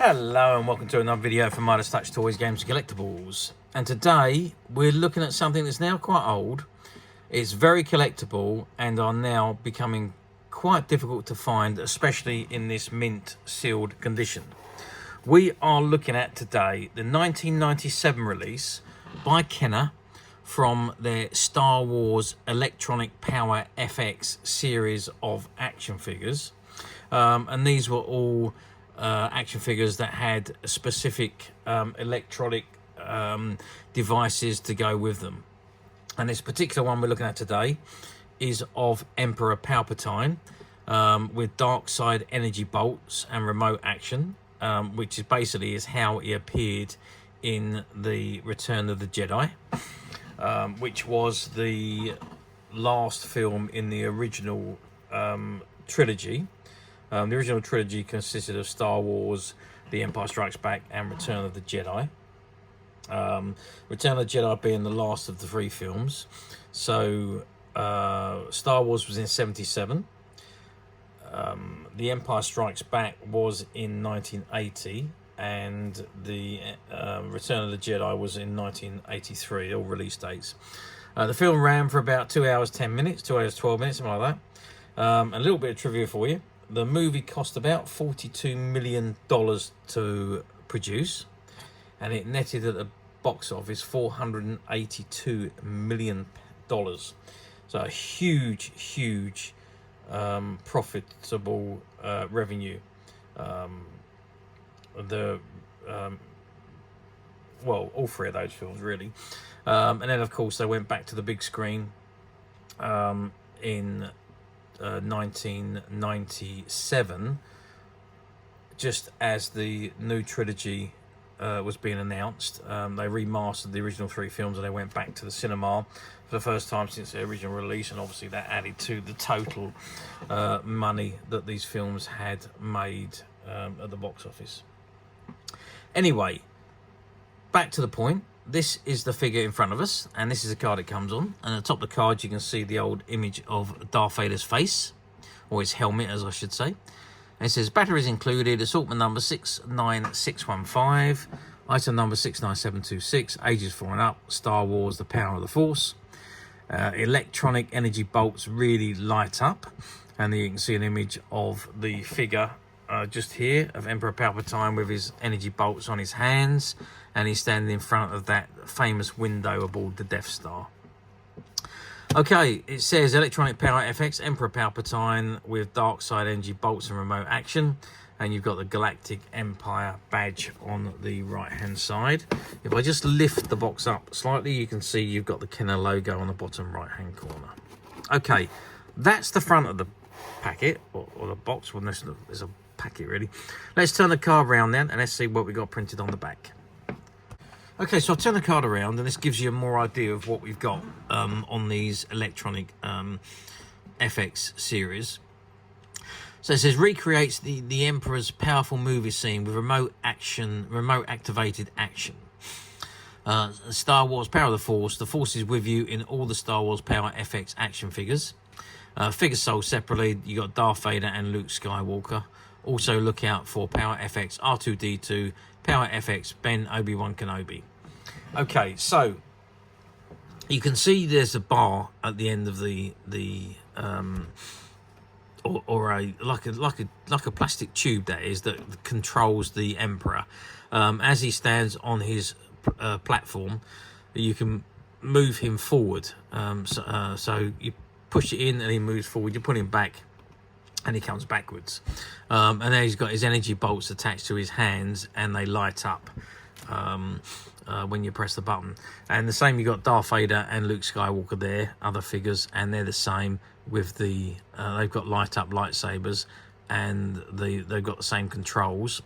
Hello and welcome to another video from Midas Touch Toys, Games and Collectibles. And today we're looking at something that's now quite old. It's very collectible and are now becoming quite difficult to find, especially in this mint sealed condition. We are looking at today the 1997 release by Kenner from their Star Wars Electronic Power FX series of action figures. And these were all action figures that had specific electronic devices to go with them. And this particular one we're looking at today is of Emperor Palpatine with dark side energy bolts and remote action, which is basically how he appeared in the Return of the Jedi, which was the last film in the original trilogy. The original trilogy consisted of Star Wars, The Empire Strikes Back, and Return of the Jedi. Return of the Jedi being the last of the three films. So, Star Wars was in 77. The Empire Strikes Back was in 1980. And the Return of the Jedi was in 1983, all release dates. The film ran for about 2 hours 10 minutes, 2 hours 12 minutes, something like that. A little bit of trivia for you. The movie cost about $42 million to produce, and it netted at the box office $482 million. So a huge profitable revenue. Well, all three of those films really. And then of course they went back to the big screen in 1997, just as the new trilogy was being announced. They remastered the original three films and they went back to the cinema for the first time since their original release, and obviously that added to the total money that these films had made at the box office. Anyway, back to the point. This is the figure in front of us, and this is the card it comes on. And at the top of the card, you can see the old image of Darth Vader's face, or his helmet, as I should say. And it says, batteries included, assortment number 69615, item number 69726, ages 4 and up, Star Wars, the power of the Force. Electronic energy bolts really light up, and you can see an image of the figure just here of Emperor Palpatine with his energy bolts on his hands, and he's standing in front of that famous window aboard the Death Star. Okay, it says Electronic Power FX, Emperor Palpatine with dark side energy bolts and remote action, and you've got the Galactic Empire badge on the right hand side. If I just lift the box up slightly, you can see you've got the Kenner logo on the bottom right hand corner. Okay, that's the front of the packet, or the box. Well, there's a packet really. Let's turn the card around then and let's see what we got printed on the back. Okay, so I'll turn the card around and this gives you a more idea of what we've got on these electronic FX series. So it says recreates the Emperor's powerful movie scene with remote activated action. Star Wars Power of the Force is with you in all the Star Wars Power FX action figures. Figures sold separately, you got Darth Vader and Luke Skywalker. Also look out for Power FX R2-D2, Power FX Ben Obi-Wan Kenobi. Okay, so you can see there's a bar at the end of the like a plastic tube that controls the Emperor. As he stands on his platform, you can move him forward. So you push it in and he moves forward. You put him back and he comes backwards. And then he's got his energy bolts attached to his hands and they light up when you press the button. And the same, you got Darth Vader and Luke Skywalker there, other figures, and they're the same with the they've got light up lightsabers and they've got the same controls.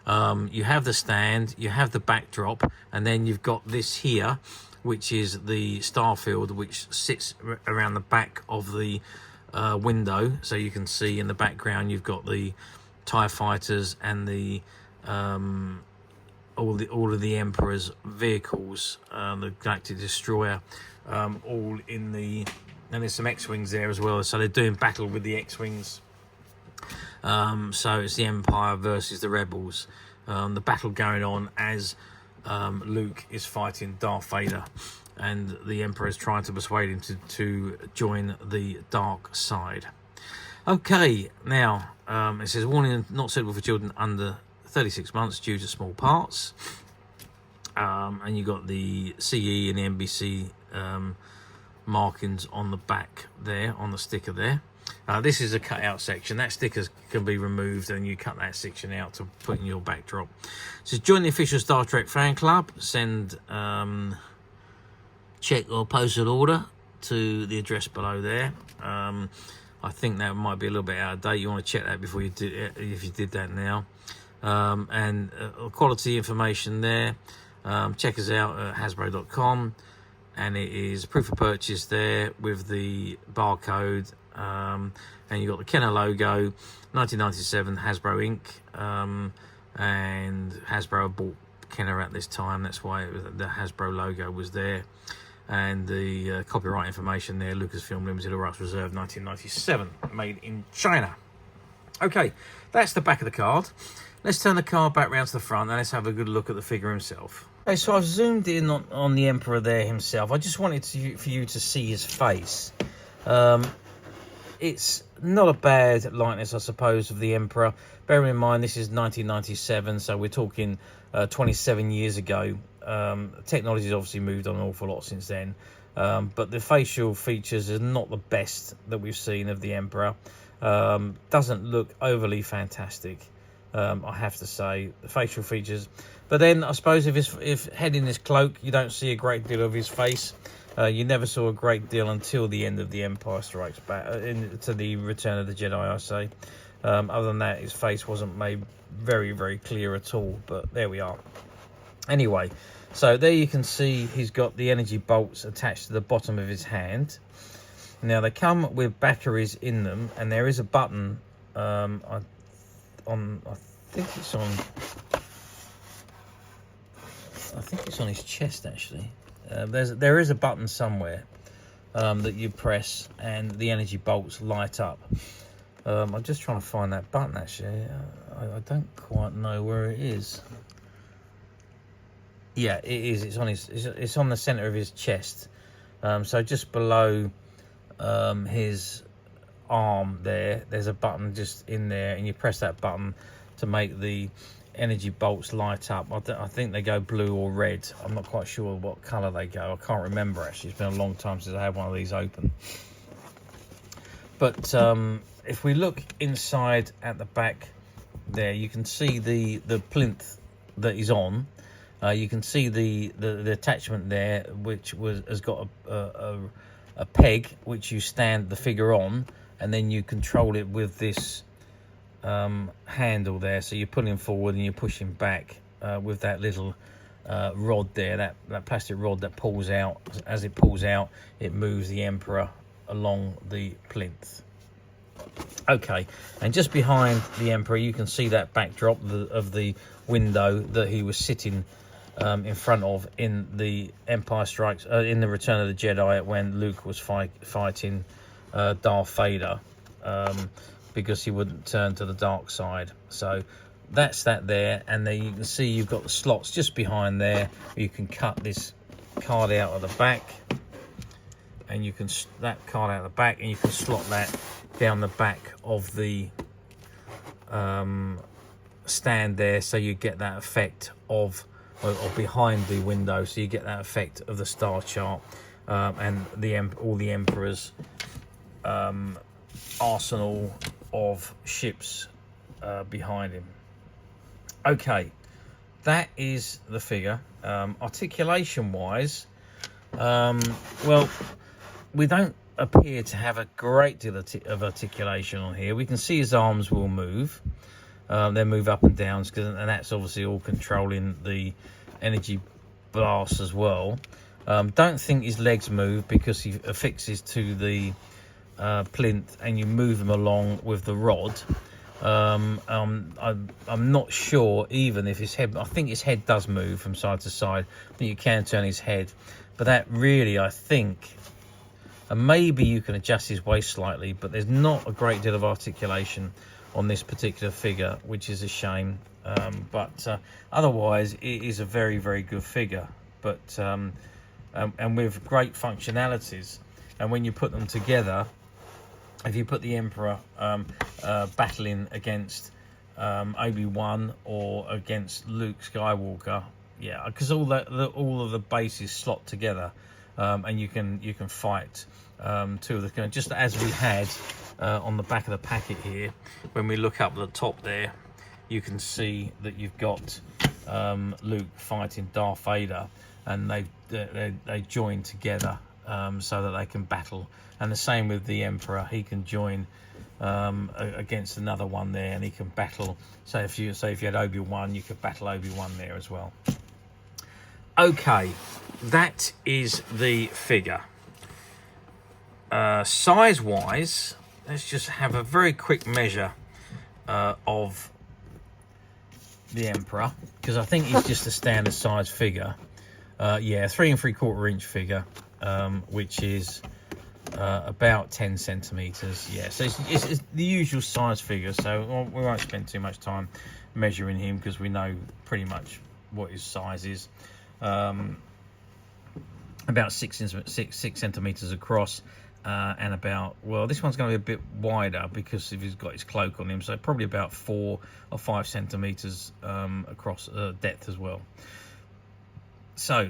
You have the stand, you have the backdrop, and then you've got this here, which is the starfield, which sits around the back of the window, so you can see in the background you've got the TIE fighters and the all of the Emperor's vehicles, the Galactic Destroyer, all in the, and there's some X-wings there as well, so they're doing battle with the X-wings. So it's the Empire versus the Rebels. the battle going on as Luke is fighting Darth Vader, and the Emperor is trying to persuade him to join the dark side. Okay, now it says warning, not suitable for children under 36 months due to small parts. And you got the CE and the NBC markings on the back there, on the sticker there. This is a cut out section. That sticker can be removed and you cut that section out to put in your backdrop. It says join the official Star Trek fan club. Send check or postal order to the address below there. I think that might be a little bit out of date. You want to check that before you do it, if you did that now. And quality information there. Check us out at hasbro.com, and it is proof of purchase there with the barcode, and you got the Kenner logo, 1997 Hasbro Inc. And Hasbro bought Kenner at this time, that's why the Hasbro logo was there. And the copyright information there, Lucasfilm Limited, or Rights Reserved, 1997, made in China. Okay, that's the back of the card. Let's turn the card back round to the front and let's have a good look at the figure himself. Okay, so I've zoomed in on the Emperor there himself. I just wanted for you to see his face. It's not a bad likeness, I suppose, of the Emperor. Bearing in mind, this is 1997, so we're talking 27 years ago. Technology's obviously moved on an awful lot since then, but the facial features are not the best that we've seen of the Emperor. Doesn't look overly fantastic, I have to say, the facial features. But then I suppose if head in his cloak, you don't see a great deal of his face. You never saw a great deal until the end of The Empire Strikes Back, to the Return of the Jedi, I say. Other than that, his face wasn't made very, very clear at all, but there we are. Anyway, so there you can see he's got the energy bolts attached to the bottom of his hand. Now they come with batteries in them, and there is a button I think it's on his chest actually. There is a button somewhere that you press and the energy bolts light up. I'm just trying to find that button actually. I don't quite know where it is. Yeah, it is. It's on the center of his chest. So just below his arm there's a button just in there, and you press that button to make the energy bolts light up. I think they go blue or red. I'm not quite sure what color they go. I can't remember actually. It's been a long time since I had one of these open. But if we look inside at the back there, you can see the plinth that he's on. You can see the attachment there, which has got a peg which you stand the figure on, and then you control it with this handle there. So you're pulling forward and you're pushing back with that little rod there, that plastic rod that pulls out. As it pulls out, it moves the Emperor along the plinth. Okay, and just behind the Emperor you can see that backdrop of the window that he was sitting in front of in the Empire Strikes, in the Return of the Jedi, when Luke was fighting Darth Vader, because he wouldn't turn to the dark side. So that's that there, and then you can see you've got the slots just behind there. You can cut this card out of the back, and you can that card out of the back, and you can slot that down the back of the stand there, so you get that effect of, or behind the window, so you get that effect of the star chart and all the Emperor's arsenal of ships behind him. Okay, that is the figure. Articulation wise, well, we don't appear to have a great deal of articulation on here. We can see his arms will move. They move up and down, and that's obviously all controlling the energy blast as well. Don't think his legs move because he affixes to the plinth, and you move him along with the rod. I'm not sure even if his head, I think his head does move from side to side. I think you can turn his head, but that really, I think, and maybe you can adjust his waist slightly, but there's not a great deal of articulation on this particular figure, which is a shame. but otherwise it is a very, very good figure, but and with great functionalities. And when you put them together, if you put the Emperor battling against Obi-Wan or against Luke Skywalker, yeah, because all of the bases slot together, and you can fight two of the, just as we had on the back of the packet here. When we look up at the top there, you can see that you've got Luke fighting Darth Vader, and they join together so that they can battle. And the same with the Emperor, he can join against another one there, and he can battle. So if you had Obi-Wan, you could battle Obi-Wan there as well. Okay, that is the figure. Size wise, let's just have a very quick measure of the Emperor, because I think he's just a standard size figure. Yeah, 3 3/4 inch figure, which is about 10 centimeters. Yeah, so it's the usual size figure, so we won't spend too much time measuring him because we know pretty much what his size is. About 6 centimeters across, and about, well, this one's going to be a bit wider because if he's got his cloak on him, so probably about 4 or 5 centimeters across depth as well. So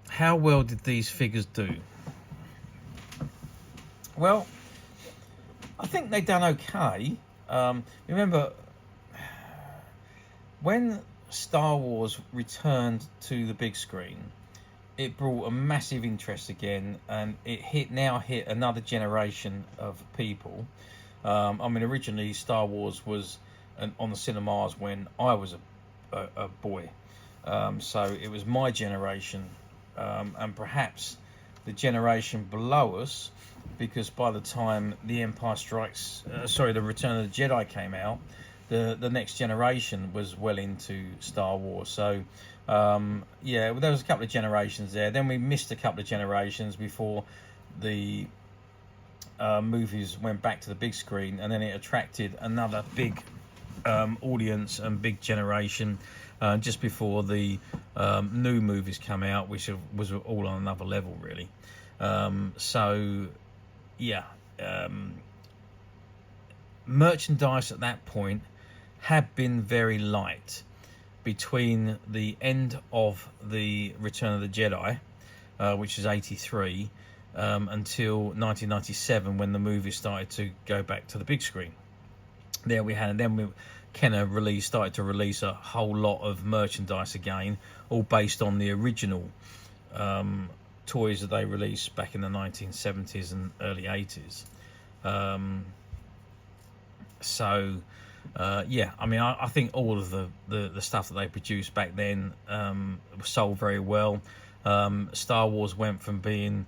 how well did these figures do? Well, I think they've done okay. Remember when Star Wars returned to the big screen, it brought a massive interest again, and it now hit another generation of people. I mean, originally Star Wars was on the cinemas when I was a boy, so it was my generation, and perhaps the generation below us, because by the time the the Return of the Jedi came out, the next generation was well into Star Wars. So yeah, well, there was a couple of generations there. Then we missed a couple of generations before the movies went back to the big screen, and then it attracted another big audience and big generation just before the new movies come out, which was all on another level, really. So yeah, merchandise at that point had been very light between the end of the Return of the Jedi, which is 83, until 1997, when the movie started to go back to the big screen. There we had, and then Kenner started to release a whole lot of merchandise again, all based on the original toys that they released back in the 1970s and early 80s. Yeah, I mean, I think all of the stuff that they produced back then sold very well. Star Wars went from being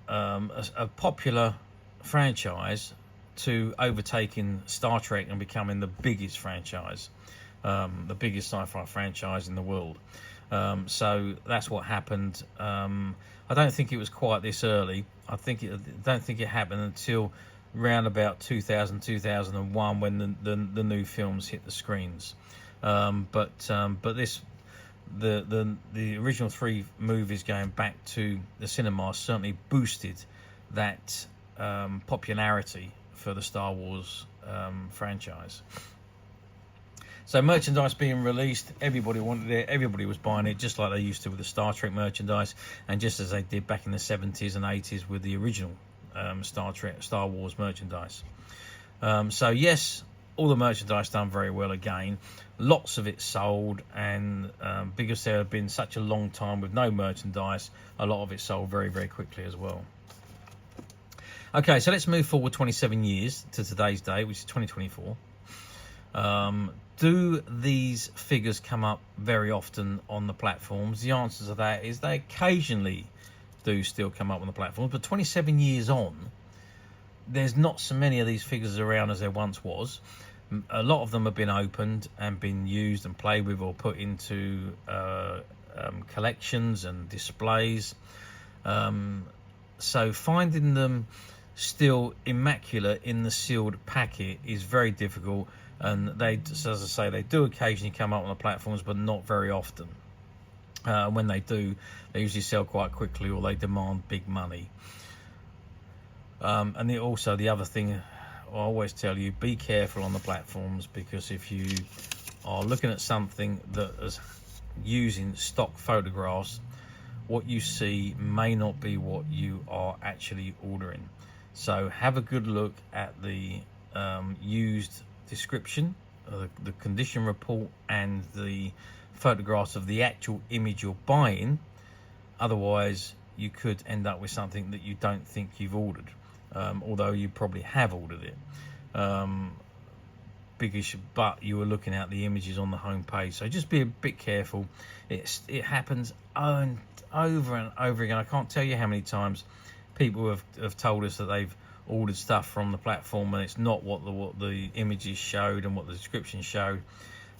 a popular franchise to overtaking Star Trek and becoming the biggest franchise, the biggest sci-fi franchise in the world. So that's what happened. I don't think it was quite this early. I don't think it happened until round about 2000, 2001, when the new films hit the screens. But the original 3 movies going back to the cinema certainly boosted that popularity for the Star Wars franchise. So merchandise being released, everybody wanted it, everybody was buying it, just like they used to with the Star Trek merchandise, and just as they did back in the 70s and 80s with the original Star Wars merchandise. So yes, all the merchandise done very well again. Lots of it sold, and because there had been such a long time with no merchandise, a lot of it sold very, very quickly as well. Okay, so let's move forward 27 years to today's day, which is 2024. Do these figures come up very often on the platforms? The answer to that is they occasionally do still come up on the platforms, but 27 years on, there's not so many of these figures around as there once was. A lot of them have been opened and been used and played with, or put into collections and displays. So finding them still immaculate in the sealed packet is very difficult, and they, as I say, they do occasionally come up on the platforms, but not very often. When they do, they usually sell quite quickly, or they demand big money. And also the other thing I always tell you, be careful on the platforms, because if you are looking at something that is using stock photographs, what you see may not be what you are actually ordering. So have a good look at the used description, the condition report, and the photographs of the actual image you're buying. Otherwise you could end up with something that you don't think you've ordered, although you probably have ordered it, but you were looking at the images on the home page. So just be a bit careful. It happens over and over again. I can't tell you how many times people have told us that they've ordered stuff from the platform and it's not what the images showed and what the description showed.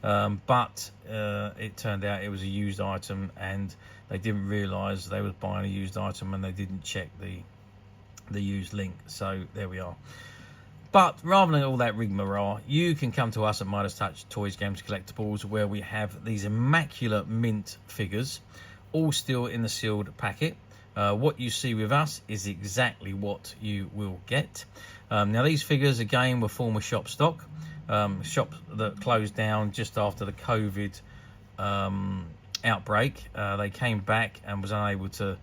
But it turned out it was a used item, and they didn't realise they was buying a used item, and they didn't check the used link. So there we are. But rather than all that rigmarole, you can come to us at Midas Touch Toys, Games, Collectibles, where we have these immaculate mint figures, all still in the sealed packet. What you see with us is exactly what you will get. Now these figures again were former shop stock. Shop that closed down just after the COVID outbreak. They came back and was unable to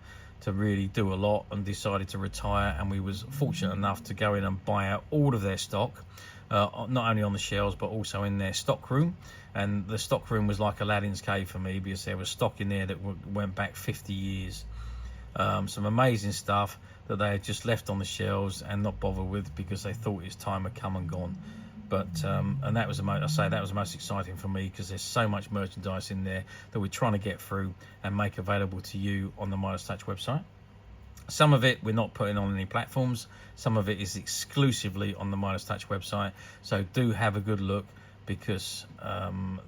really do a lot, and decided to retire, and we was fortunate enough to go in and buy out all of their stock, not only on the shelves but also in their stock room. And the stock room was like Aladdin's cave for me, because there was stock in there that went back 50 years. Some amazing stuff that they had just left on the shelves and not bothered with, because they thought its time had come and gone. But and that was the most exciting for me, because there's so much merchandise in there that we're trying to get through and make available to you on the Midas Touch website. Some of it we're not putting on any platforms, some of it is exclusively on the Midas Touch website. So do have a good look, because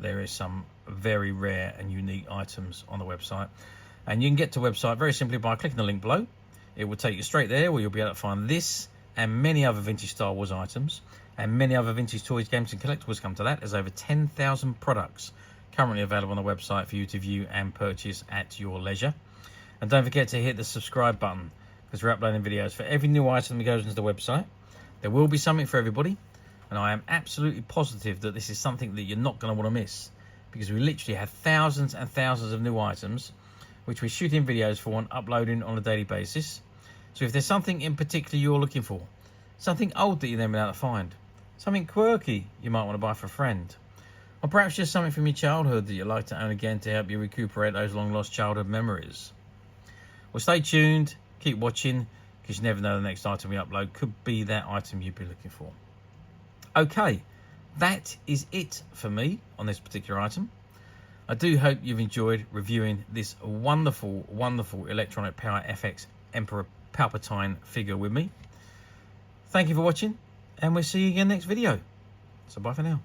there is some very rare and unique items on the website. And you can get to the website very simply by clicking the link below. It will take you straight there, where you'll be able to find this and many other vintage Star Wars items, and many other vintage toys, games and collectibles come to that. There's over 10,000 products currently available on the website for you to view and purchase at your leisure. And don't forget to hit the subscribe button, because we're uploading videos for every new item that goes into the website. There will be something for everybody, and I am absolutely positive that this is something that you're not going to want to miss, because we literally have thousands and thousands of new items which we're shooting videos for and uploading on a daily basis. So if there's something in particular you're looking for, something old that you've never been able to find, something quirky you might want to buy for a friend, or perhaps just something from your childhood that you'd like to own again to help you recuperate those long lost childhood memories, well, stay tuned, keep watching, because you never know, the next item we upload could be that item you'd be looking for. Okay, that is it for me on this particular item. I do hope you've enjoyed reviewing this wonderful, wonderful Electronic Power FX Emperor Palpatine figure with me. Thank you for watching, and we'll see you again next video. So bye for now.